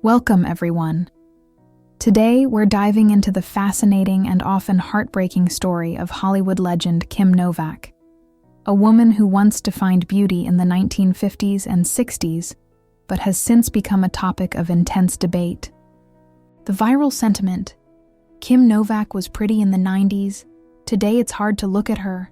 Welcome, everyone. Today, we're diving into the fascinating and often heartbreaking story of Hollywood legend Kim Novak, a woman who once defined beauty in the 1950s and 60s, but has since become a topic of intense debate. The viral sentiment, "Kim Novak was pretty in the 90s, today it's hard to look at her,"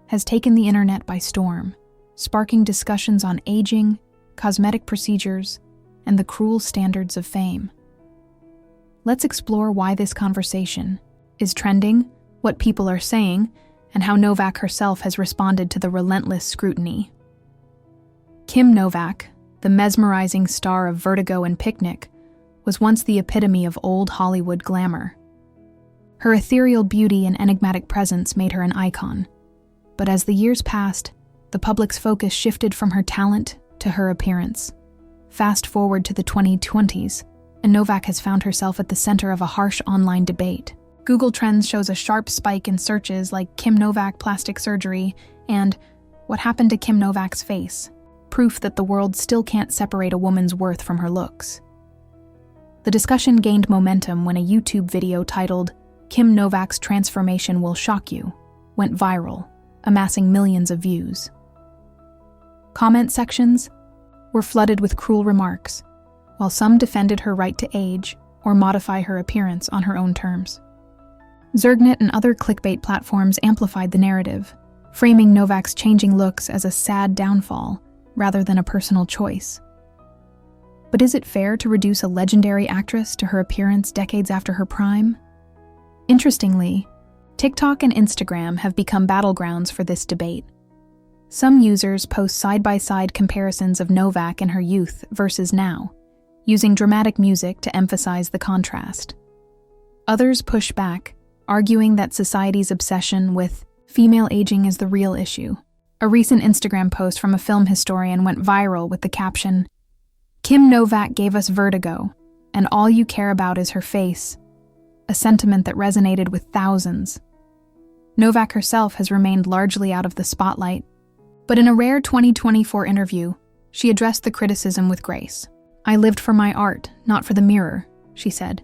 has taken the internet by storm, sparking discussions on aging, cosmetic procedures, and the cruel standards of fame. Let's explore why this conversation is trending, what people are saying, and how Novak herself has responded to the relentless scrutiny. Kim Novak, the mesmerizing star of Vertigo and Picnic, was once the epitome of old Hollywood glamour. Her ethereal beauty and enigmatic presence made her an icon. But as the years passed, the public's focus shifted from her talent to her appearance. Fast forward to the 2020s, and Novak has found herself at the center of a harsh online debate. Google Trends shows a sharp spike in searches like Kim Novak plastic surgery and what happened to Kim Novak's face, proof that the world still can't separate a woman's worth from her looks. The discussion gained momentum when a YouTube video titled "Kim Novak's Transformation Will Shock You" went viral, amassing millions of views. Comment sections were flooded with cruel remarks, while some defended her right to age or modify her appearance on her own terms. Zergnet and other clickbait platforms amplified the narrative, framing Novak's changing looks as a sad downfall rather than a personal choice. But is it fair to reduce a legendary actress to her appearance decades after her prime? Interestingly, TikTok and Instagram have become battlegrounds for this debate. Some users post side-by-side comparisons of Novak in her youth versus now, using dramatic music to emphasize the contrast. Others push back, arguing that society's obsession with female aging is the real issue. A recent Instagram post from a film historian went viral with the caption, "Kim Novak gave us vertigo, and all you care about is her face," a sentiment that resonated with thousands. Novak herself has remained largely out of the spotlight, but in a rare 2024 interview, she addressed the criticism with grace. "I lived for my art, not for the mirror," she said.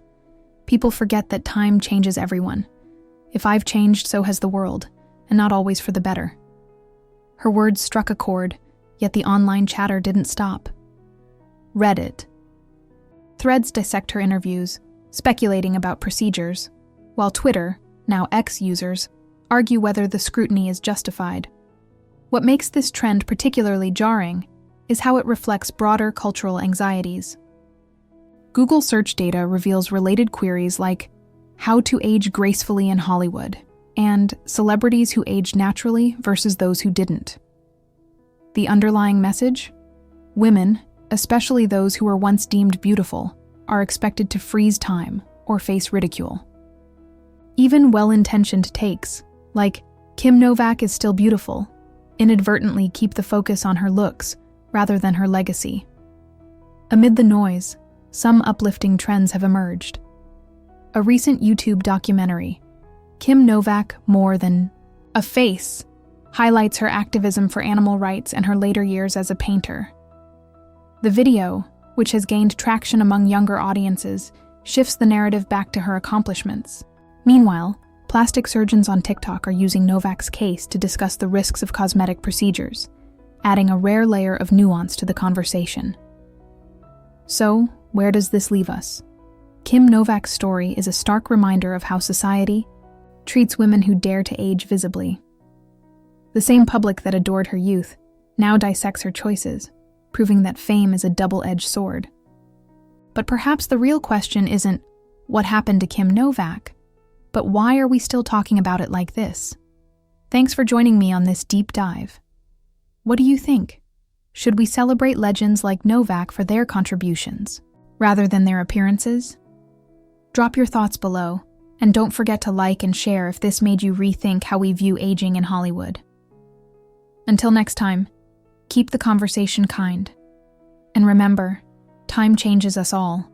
"People forget that time changes everyone. If I've changed, so has the world, and not always for the better." Her words struck a chord, yet the online chatter didn't stop. Reddit. Threads dissect her interviews, speculating about procedures, while Twitter, now X users, argue whether the scrutiny is justified. What makes this trend particularly jarring is how it reflects broader cultural anxieties. Google search data reveals related queries like "how to age gracefully in Hollywood" and "celebrities who aged naturally versus those who didn't." The underlying message? Women, especially those who were once deemed beautiful, are expected to freeze time or face ridicule. Even well-intentioned takes, like "Kim Novak is still beautiful," inadvertently keep the focus on her looks rather than her legacy. Amid the noise, some uplifting trends have emerged. A recent YouTube documentary, "Kim Novak More Than a Face," highlights her activism for animal rights and her later years as a painter. The video, which has gained traction among younger audiences, shifts the narrative back to her accomplishments. Meanwhile, plastic surgeons on TikTok are using Novak's case to discuss the risks of cosmetic procedures, adding a rare layer of nuance to the conversation. So, where does this leave us? Kim Novak's story is a stark reminder of how society treats women who dare to age visibly. The same public that adored her youth now dissects her choices, proving that fame is a double-edged sword. But perhaps the real question isn't what happened to Kim Novak, but why are we still talking about it like this? Thanks for joining me on this deep dive. What do you think? Should we celebrate legends like Novak for their contributions, rather than their appearances? Drop your thoughts below, and don't forget to like and share if this made you rethink how we view aging in Hollywood. Until next time, keep the conversation kind. And remember, time changes us all.